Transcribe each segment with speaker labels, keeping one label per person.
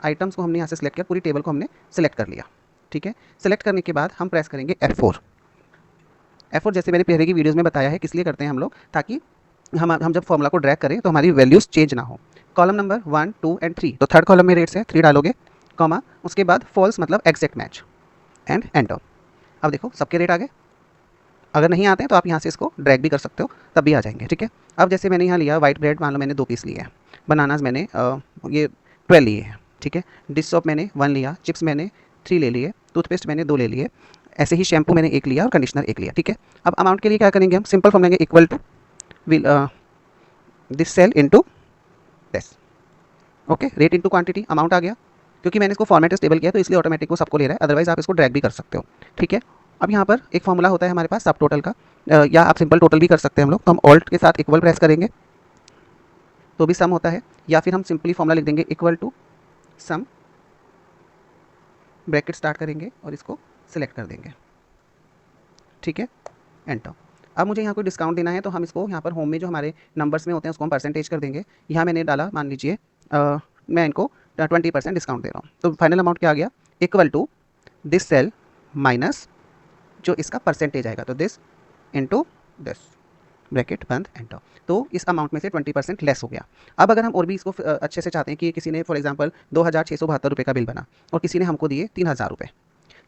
Speaker 1: Items को हमने यहाँ से सिलेक्ट किया, पूरी टेबल को हमने सिलेक्ट कर लिया। ठीक है, सिलेक्ट करने के बाद हम प्रेस करेंगे F4। F4 जैसे मैंने पहले की वीडियोज़ में बताया है, किस लिए करते हैं हम लोग, ताकि हम जब फॉर्मूला को ड्रैग करें तो हमारी वैल्यूज़ चेंज ना हो। कॉलम नंबर 1, 2 एंड 3, तो थर्ड कॉलम में रेट्स है 3 डालोगे, कॉमा, उसके बाद फॉल्स मतलब एग्जैक्ट मैच, एंड एंटर। अब देखो सबके रेट आ गए। अगर नहीं आते हैं तो आप यहाँ से इसको ड्रैग भी कर सकते हो, तब भी आ जाएंगे। ठीक है, अब जैसे मैंने यहाँ लिया वाइट ब्रेड, मान लो मैंने 2 पीस लिए हैं, बनानाज मैंने ये 12 लिए हैं। ठीक है, डिश सोप मैंने 1 लिया, चिप्स मैंने 3 ले लिए, टूथपेस्ट मैंने 2 ले लिए, ऐसे ही शैम्पू मैंने 1 लिया और कंडीशनर 1 लिया। ठीक है, अब अमाउंट के लिए क्या करेंगे, हम सिंपल फॉर्म लेंगे, equal to this sale into this. Okay, rate into quantity, amount आ गया, क्योंकि मैंने इसको फॉर्मेट टेबल किया तो इसलिए ऑटोमेटिक वो सबको ले रहा है, अदरवाइज आप इसको ड्रैग भी कर सकते हो। ठीक है, अब यहाँ पर एक फॉर्मूला होता है हमारे पास सब टोटल का, या आप सिंपल टोटल भी कर सकते हैं हम लोग, तो हम ऑल्ट के साथ इक्वल प्रेस करेंगे तो भी सम होता है, या फिर हम सिंपली फॉर्मूला लिख देंगे equal to sum, bracket start करेंगे और इसको सिलेक्ट कर देंगे। ठीक है, एंटर। अब मुझे यहाँ कोई डिस्काउंट देना है तो हम इसको यहाँ पर होम में जो हमारे नंबर्स में होते हैं उसको हम परसेंटेज कर देंगे। यहाँ मैंने डाला, मान लीजिए मैं इनको 20% डिस्काउंट दे रहा हूँ, तो फाइनल अमाउंट क्या आ गया, equal to this cell minus जो इसका परसेंटेज आएगा, तो दिस इंटू दिस, ब्रैकेट बंद, एंटर। तो इस अमाउंट में से 20% लेस हो गया। अब अगर हम और भी इसको अच्छे से चाहते हैं कि किसी ने फॉर एग्जांपल 2672 रुपये का बिल बना और किसी ने हमको दिए 3000 रुपये,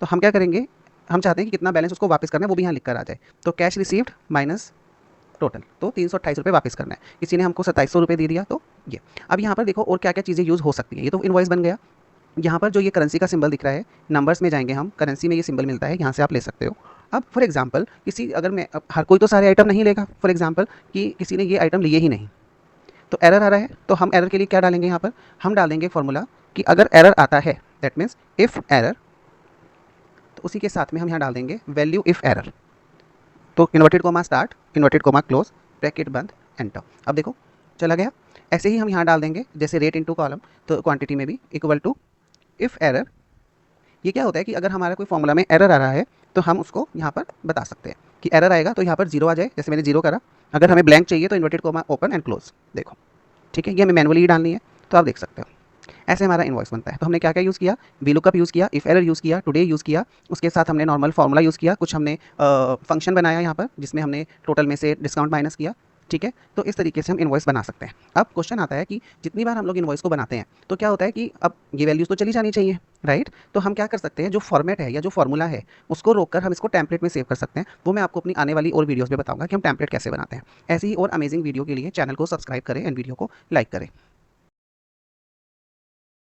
Speaker 1: तो हम क्या करेंगे, हम चाहते हैं कि कितना बैलेंस उसको वापस करना है वो भी यहाँ लिख कर आ जाए, तो कैश रिसीव्ड माइनस टोटल, तो 328 रुपये वापस करना है। किसी ने हमको 2700 रुपये दे दिया, तो ये। अब यहाँ पर देखो और क्या क्या चीज़ें यूज़ हो सकती हैं, ये तो इनवॉइस बन गया। यहाँ पर जो ये करेंसी का सिंबल दिख रहा है, नंबर्स में जाएंगे हम, करेंसी में ये सिंबल मिलता है, यहाँ से आप ले सकते हो। अब फॉर एग्जांपल किसी, अगर मैं, अब हर कोई तो सारे आइटम नहीं लेगा, फॉर एग्जांपल कि किसी ने ये आइटम लिए ही नहीं, तो एरर आ रहा है, तो हम एरर के लिए क्या डालेंगे, यहाँ पर हम डालेंगे फॉर्मूला कि अगर एरर आता है, दैट मीन्स इफ़ एरर, तो उसी के साथ में हम यहाँ डाल देंगे वैल्यू इफ़ एरर, तो inverted coma start, inverted coma close, bracket बंद, एंटर। अब देखो चला गया। ऐसे ही हम यहाँ डाल देंगे जैसे रेट इनटू कॉलम, तो क्वांटिटी में भी इक्वल टू इफ़ एरर। ये क्या होता है कि अगर हमारा कोई फॉर्मूला में एरर आ रहा है तो हम उसको यहाँ पर बता सकते हैं कि एरर आएगा तो यहाँ पर 0 आ जाए, जैसे मैंने 0 करा। अगर हमें ब्लैंक चाहिए तो inverted coma open and close, देखो। ठीक है, ये हमें मैनुअली ही डालनी है, तो आप देख सकते हो ऐसे हमारा इनवॉइस बनता है। तो हमने क्या क्या यूज़ किया, वीलुकअप यूज़ किया, इफ़ एरर यूज़ किया, टुडे यूज़ किया, उसके साथ हमने नॉर्मल फार्मूला यूज़ किया, कुछ हमने फंक्शन बनाया यहाँ पर जिसमें हमने टोटल में से डिस्काउंट माइनस किया। ठीक है, तो इस तरीके से हम इनवॉइस बना सकते हैं। अब क्वेश्चन आता है कि जितनी बार हम लोग इनवॉइस को बनाते हैं तो क्या होता है कि अब ये वैल्यूज़ तो चली जानी चाहिए, राइट। तो हम क्या कर सकते हैं, जो फॉर्मेट है या जो फॉर्मूला है उसको रोककर हम इसको टेम्पलेट में सेव कर सकते हैं। वो मैं आपको अपनी आने वाली और वीडियोज़ में बताऊंगा कि हम टेम्पलेट कैसे बनाते हैं। ऐसी ही और अमेजिंग वीडियो के लिए चैनल को सब्सक्राइब करें एंड वीडियो को लाइक करें।